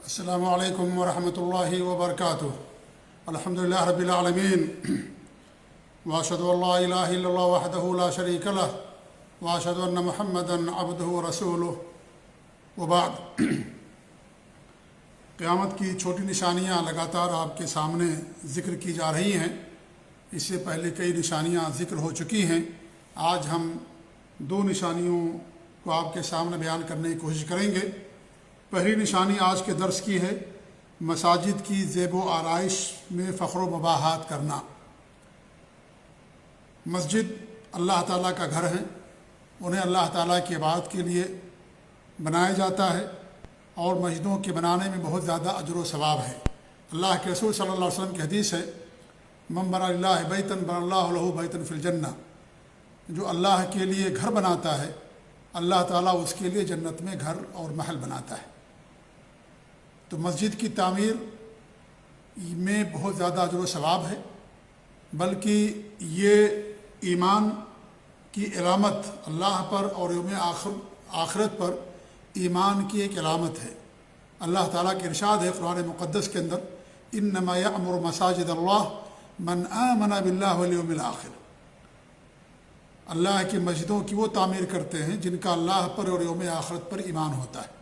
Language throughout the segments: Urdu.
السلام علیکم ورحمۃ اللہ وبرکاتہ۔ الحمدللہ رب العالمین، واشہد ان لا الہ الا اللہ وحدہ لا شریک لہ، واشہد ان محمدا عبدہ ورسولہ، وبعد۔ قیامت کی چھوٹی نشانیاں لگاتار آپ کے سامنے ذکر کی جا رہی ہیں۔ اس سے پہلے کئی نشانیاں ذکر ہو چکی ہیں۔ آج ہم دو نشانیوں کو آپ کے سامنے بیان کرنے کی کوشش کریں گے۔ پہلی نشانی آج کے درس کی ہے مساجد کی زیب و آرائش میں فخر و مباحات کرنا۔ مسجد اللہ تعالیٰ کا گھر ہے، انہیں اللہ تعالیٰ کی عبادت کے لیے بنایا جاتا ہے، اور مسجدوں کے بنانے میں بہت زیادہ اجر و ثواب ہے۔ اللہ کے رسول صلی اللہ علیہ وسلم کی حدیث ہے، من بنى للہ بیتا بنى اللہ لہ بیتا فی الجنہ، جو اللہ کے لیے گھر بناتا ہے اللہ تعالیٰ اس کے لیے جنت میں گھر اور محل بناتا ہے۔ تو مسجد کی تعمیر میں بہت زیادہ اجر و ثواب ہے، بلکہ یہ ایمان کی علامت، اللہ پر اور یوم آخرت پر ایمان کی ایک علامت ہے۔ اللہ تعالیٰ کے ارشاد ہے قرآن مقدس کے اندر، انما یعمر مساجد اللہ من آمن باللہ والیوم الآخر۔ اللہ کی مسجدوں کی وہ تعمیر کرتے ہیں جن کا اللہ پر اور یوم آخرت پر ایمان ہوتا ہے۔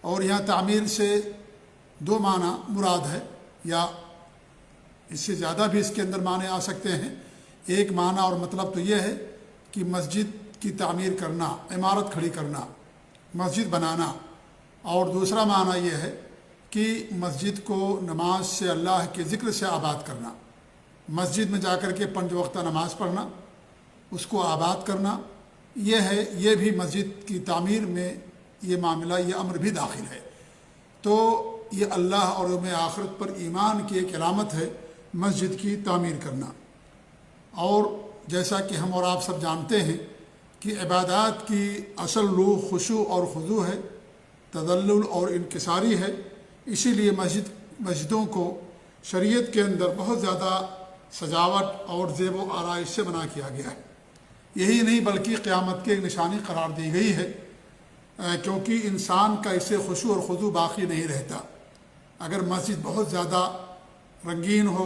اور یہاں تعمیر سے دو معنی مراد ہے، یا اس سے زیادہ بھی اس کے اندر معنی آ سکتے ہیں۔ ایک معنی اور مطلب تو یہ ہے کہ مسجد کی تعمیر کرنا، عمارت کھڑی کرنا، مسجد بنانا، اور دوسرا معنی یہ ہے کہ مسجد کو نماز سے، اللہ کے ذکر سے آباد کرنا، مسجد میں جا کر کے 5 وقتہ نماز پڑھنا، اس کو آباد کرنا، یہ بھی مسجد کی تعمیر میں یہ معاملہ، یہ امر بھی داخل ہے۔ تو یہ اللہ اور یوم آخرت پر ایمان کی ایک علامت ہے مسجد کی تعمیر کرنا۔ اور جیسا کہ ہم اور آپ سب جانتے ہیں کہ عبادات کی اصل روح خشوع اور خضوع ہے، تذلل اور انکساری ہے۔ اسی لیے مسجدوں کو شریعت کے اندر بہت زیادہ سجاوٹ اور زیب و آرائش سے بنا کیا گیا ہے۔ یہی نہیں بلکہ قیامت کی ایک نشانی قرار دی گئی ہے، کیونکہ انسان کا اس سے خشوع اور خضوع باقی نہیں رہتا۔ اگر مسجد بہت زیادہ رنگین ہو،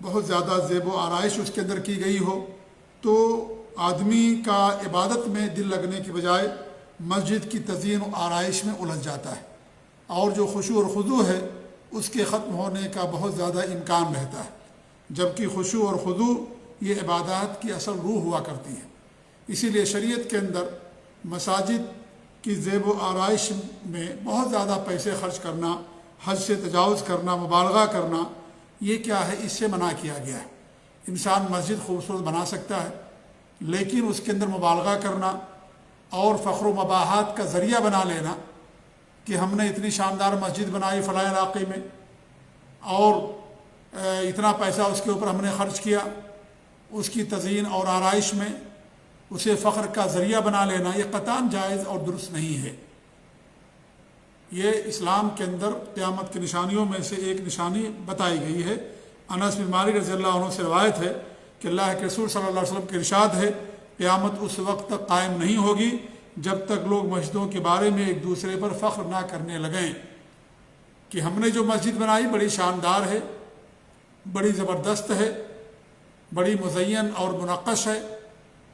بہت زیادہ زیب و آرائش اس کے اندر کی گئی ہو، تو آدمی کا عبادت میں دل لگنے کی بجائے مسجد کی تزئین و آرائش میں الجھ جاتا ہے، اور جو خشوع اور خضوع ہے اس کے ختم ہونے کا بہت زیادہ امکان رہتا ہے، جبکہ خشوع اور خضوع یہ عبادات کی اصل روح ہوا کرتی ہے۔ اسی لیے شریعت کے اندر مساجد کی زیب و آرائش میں بہت زیادہ پیسے خرچ کرنا، حد سے تجاوز کرنا، مبالغہ کرنا، یہ کیا ہے؟ اس سے منع کیا گیا ہے۔ انسان مسجد خوبصورت بنا سکتا ہے، لیکن اس کے اندر مبالغہ کرنا اور فخر و مباحات کا ذریعہ بنا لینا کہ ہم نے اتنی شاندار مسجد بنائی فلاں علاقے میں، اور اتنا پیسہ اس کے اوپر ہم نے خرچ کیا، اس کی تزئین اور آرائش میں اسے فخر کا ذریعہ بنا لینا، یہ قطعاً جائز اور درست نہیں ہے۔ یہ اسلام کے اندر قیامت کی نشانیوں میں سے ایک نشانی بتائی گئی ہے۔ انس بن مالک رضی اللہ عنہ سے روایت ہے کہ اللہ کے رسول صلی اللہ علیہ وسلم کے ارشاد ہے، قیامت اس وقت تک قائم نہیں ہوگی جب تک لوگ مسجدوں کے بارے میں ایک دوسرے پر فخر نہ کرنے لگیں کہ ہم نے جو مسجد بنائی بڑی شاندار ہے، بڑی زبردست ہے، بڑی مزین اور منقش ہے،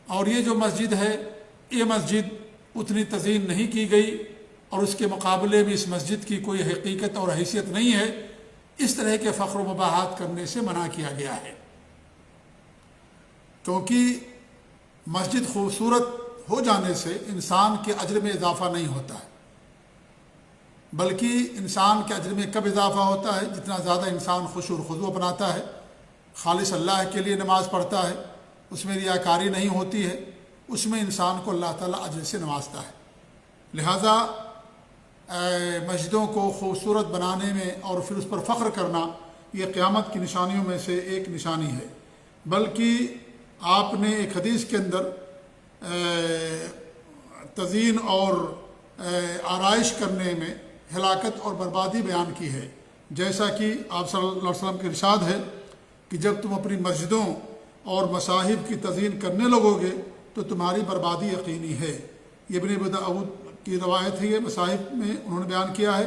اور یہ جو مسجد ہے یہ مسجد اتنی تزئین نہیں کی گئی، اور اس کے مقابلے میں اس مسجد کی کوئی حقیقت اور حیثیت نہیں ہے۔ اس طرح کے فخر و مباحات کرنے سے منع کیا گیا ہے، کیونکہ مسجد خوبصورت ہو جانے سے انسان کے اجر میں اضافہ نہیں ہوتا ہے، بلکہ انسان کے اجر میں کب اضافہ ہوتا ہے؟ جتنا زیادہ انسان خشوع و خضوع بناتا ہے، خالص اللہ کے لیے نماز پڑھتا ہے، اس میں ریاکاری نہیں ہوتی ہے، اس میں انسان کو اللہ تعالیٰ اجر سے نوازتا ہے۔ لہذا مسجدوں کو خوبصورت بنانے میں اور پھر اس پر فخر کرنا یہ قیامت کی نشانیوں میں سے ایک نشانی ہے۔ بلکہ آپ نے ایک حدیث کے اندر تزئین اور آرائش کرنے میں ہلاکت اور بربادی بیان کی ہے، جیسا کہ آپ صلی اللہ علیہ وسلم کے ارشاد ہے کہ جب تم اپنی مسجدوں اور مصاحب کی تزئین کرنے لگو گے تو تمہاری بربادی یقینی ہے۔ یہ ابن ابی داؤد کی روایت ہے، یہ مصاحب میں انہوں نے بیان کیا ہے۔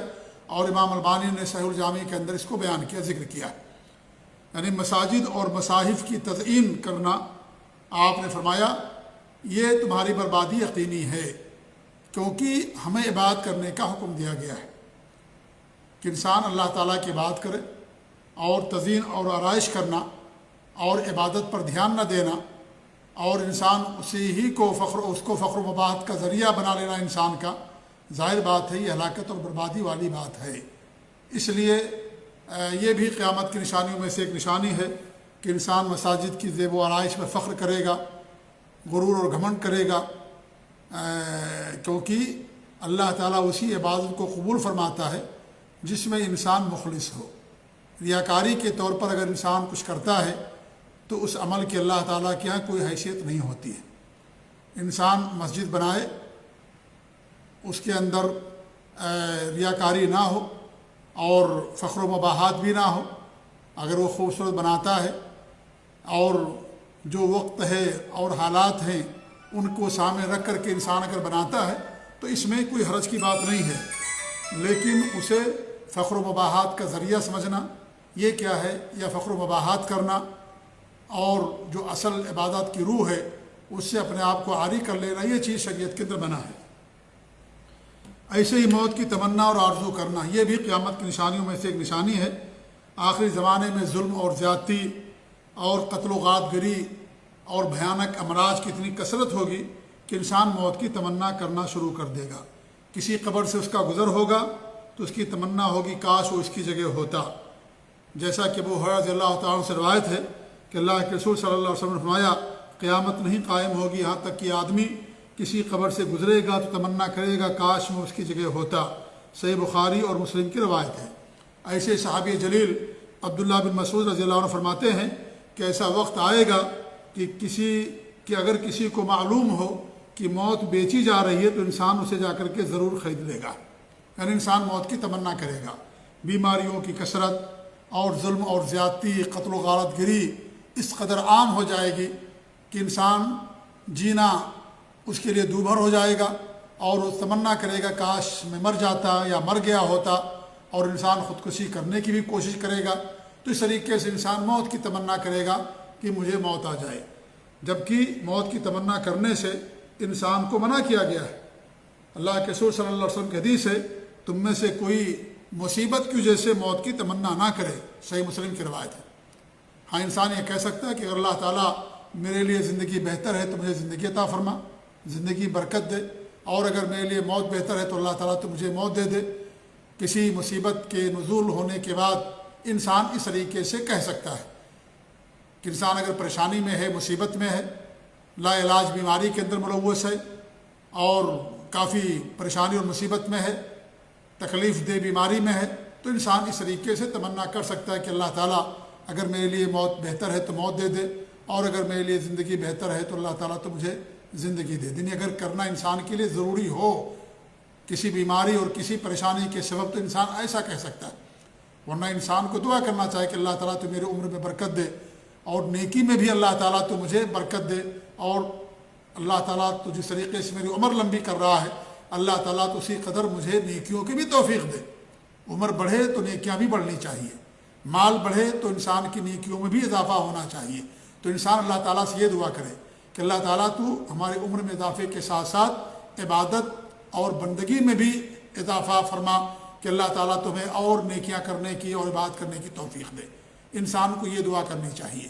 اور امام البانی نے صحیح الجامع کے اندر اس کو بیان کیا، ذکر کیا، یعنی مساجد اور مصاحف کی تزئین کرنا آپ نے فرمایا یہ تمہاری بربادی یقینی ہے، کیونکہ ہمیں عبادت کرنے کا حکم دیا گیا ہے کہ انسان اللہ تعالیٰ کی عبادت کرے، اور تزئین اور آرائش کرنا اور عبادت پر دھیان نہ دینا اور انسان اسی ہی کو فخر و مباحت کا ذریعہ بنا لینا انسان کا، ظاہر بات ہے یہ ہلاکت اور بربادی والی بات ہے۔ اس لیے یہ بھی قیامت کی نشانیوں میں سے ایک نشانی ہے کہ انسان مساجد کی زیب و آرائش میں فخر کرے گا، غرور اور گھمنڈ کرے گا، کیونکہ اللہ تعالیٰ اسی عبادت کو قبول فرماتا ہے جس میں انسان مخلص ہو۔ ریاکاری کے طور پر اگر انسان کچھ کرتا ہے تو اس عمل کی اللہ تعالیٰ کے یہاں کوئی حیثیت نہیں ہوتی ہے۔ انسان مسجد بنائے، اس کے اندر ریاکاری نہ ہو اور فخر و مباحات بھی نہ ہو، اگر وہ خوبصورت بناتا ہے اور جو وقت ہے اور حالات ہیں ان کو سامنے رکھ کر کے انسان اگر بناتا ہے تو اس میں کوئی حرج کی بات نہیں ہے، لیکن اسے فخر و مباحات کا ذریعہ سمجھنا یہ کیا ہے، یا فخر و مباحات کرنا اور جو اصل عبادت کی روح ہے اس سے اپنے آپ کو عاری کر لینا، یہ چیز شریعت کے اندر منع ہے۔ ایسے ہی موت کی تمنا اور آرزو کرنا یہ بھی قیامت کی نشانیوں میں سے ایک نشانی ہے۔ آخری زمانے میں ظلم اور زیادتی اور قتل و غارت گری اور بھیانک امراض کی اتنی کثرت ہوگی کہ انسان موت کی تمنا کرنا شروع کر دے گا۔ کسی قبر سے اس کا گزر ہوگا تو اس کی تمنا ہوگی کاش وہ اس کی جگہ ہوتا، جیسا کہ ابو ہریرہ رضی اللہ تعالیٰ عنہ سے روایت ہے کہ اللہ کے رسول صلی اللہ علیہ وسلم نے فرمایا قیامت نہیں قائم ہوگی یہاں تک کہ آدمی کسی قبر سے گزرے گا تو تمنا کرے گا کاش میں اس کی جگہ ہوتا۔ صحیح بخاری اور مسلم کی روایت ہے۔ ایسے صحابی جلیل عبداللہ بن مسعود رضی اللہ عنہ فرماتے ہیں کہ ایسا وقت آئے گا کہ اگر کسی کو معلوم ہو کہ موت بیچی جا رہی ہے تو انسان اسے جا کر کے ضرور خرید لے گا، یعنی انسان موت کی تمنا کرے گا۔ بیماریوں کی کثرت اور ظلم اور زیادتی، قتل و غارت گری اس قدر عام ہو جائے گی کہ انسان جینا اس کے لیے دوبھر ہو جائے گا اور وہ تمنا کرے گا کاش میں مر جاتا یا مر گیا ہوتا، اور انسان خودکشی کرنے کی بھی کوشش کرے گا۔ تو اس طریقے سے انسان موت کی تمنا کرے گا کہ مجھے موت آ جائے، جبکہ موت کی تمنا کرنے سے انسان کو منع کیا گیا ہے۔ اللہ کے رسول صلی اللہ علیہ وسلم کی حدیث ہے تم میں سے کوئی مصیبت کی وجہ سے موت کی تمنا نہ کرے، صحیح مسلم کی روایت ہے۔ ہاں انسان یہ کہہ سکتا ہے کہ اگر اللہ تعالیٰ میرے لیے زندگی بہتر ہے تو مجھے زندگی عطا فرما، زندگی برکت دے، اور اگر میرے لیے موت بہتر ہے تو اللہ تعالیٰ تو مجھے موت دے دے۔ کسی مصیبت کے نزول ہونے کے بعد انسان اس طریقے سے کہہ سکتا ہے کہ انسان اگر پریشانی میں ہے، مصیبت میں ہے، لا علاج بیماری کے اندر ملوث ہے اور کافی پریشانی اور مصیبت میں ہے، تکلیف دہ بیماری میں ہے، تو انسان اس طریقے سے تمنا کر سکتا ہے کہ اللہ تعالیٰ اگر میرے لیے موت بہتر ہے تو موت دے دے، اور اگر میرے لیے زندگی بہتر ہے تو اللہ تعالیٰ تو مجھے زندگی دے دے۔ اگر کرنا انسان کے لیے ضروری ہو کسی بیماری اور کسی پریشانی کے سبب تو انسان ایسا کہہ سکتا ہے، ورنہ انسان کو دعا کرنا چاہے کہ اللہ تعالیٰ تو میری عمر میں برکت دے، اور نیکی میں بھی اللہ تعالیٰ تو مجھے برکت دے، اور اللہ تعالیٰ تو جس طریقے سے میری عمر لمبی کر رہا ہے اللہ تعالیٰ تو اسی قدر مجھے نیکیوں کی بھی توفیق دے۔ عمر بڑھے تو نیکیاں بھی بڑھنی چاہیے، مال بڑھے تو انسان کی نیکیوں میں بھی اضافہ ہونا چاہیے۔ تو انسان اللہ تعالیٰ سے یہ دعا کرے کہ اللہ تعالیٰ تو ہماری عمر میں اضافے کے ساتھ ساتھ عبادت اور بندگی میں بھی اضافہ فرما، کہ اللہ تعالیٰ تمہیں اور نیکیاں کرنے کی اور عبادت کرنے کی توفیق دے۔ انسان کو یہ دعا کرنی چاہیے۔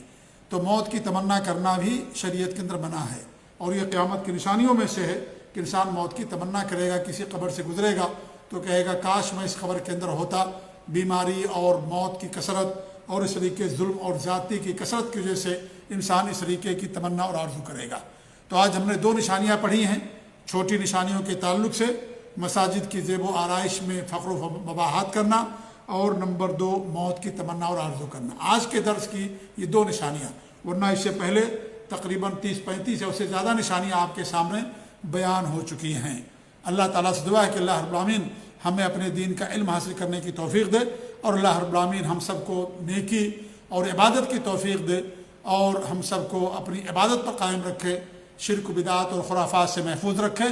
تو موت کی تمنا کرنا بھی شریعت کے اندر منع ہے، اور یہ قیامت کی نشانیوں میں سے ہے کہ انسان موت کی تمنا کرے گا، کسی قبر سے گزرے گا تو کہے گا کاش میں اس قبر کے اندر ہوتا۔ بیماری اور موت کی کثرت اور اس طریقے ظلم اور زیادتی کی کثرت کی وجہ سے انسان اس طریقے کی تمنا اور آرزو کرے گا۔ تو آج ہم نے دو نشانیاں پڑھی ہیں چھوٹی نشانیوں کے تعلق سے، مساجد کی زیب و آرائش میں فخر و مباحات کرنا، اور نمبر 2 موت کی تمنا اور آرزو کرنا۔ آج کے درس کی یہ دو نشانیاں، ورنہ اس سے پہلے تقریباً 30-35 یا اس سے زیادہ نشانیاں آپ کے سامنے بیان ہو چکی ہیں۔ اللہ تعالیٰ سے دعا ہے کہ اللہ رب العالمین ہمیں اپنے دین کا علم حاصل کرنے کی توفیق دے، اور اللہ رب العالمین ہم سب کو نیکی اور عبادت کی توفیق دے، اور ہم سب کو اپنی عبادت پر قائم رکھے، شرک و بدعات اور خرافات سے محفوظ رکھے،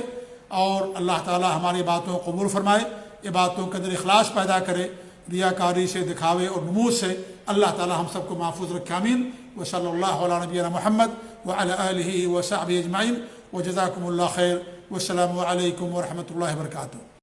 اور اللہ تعالیٰ ہماری باتوں کو قبول فرمائے، عبادتوں کے اندر اخلاص پیدا کرے، ریاکاری سے، دکھاوے اور نمود سے اللہ تعالی ہم سب کو محفوظ رکھے، آمین۔ وصلی اللہ علی نبینا محمد وعلی آلہ وصحبہ اجمعین، وجزاکم اللہ خیر، والسلام علیکم ورحمۃ اللہ وبرکاتہ۔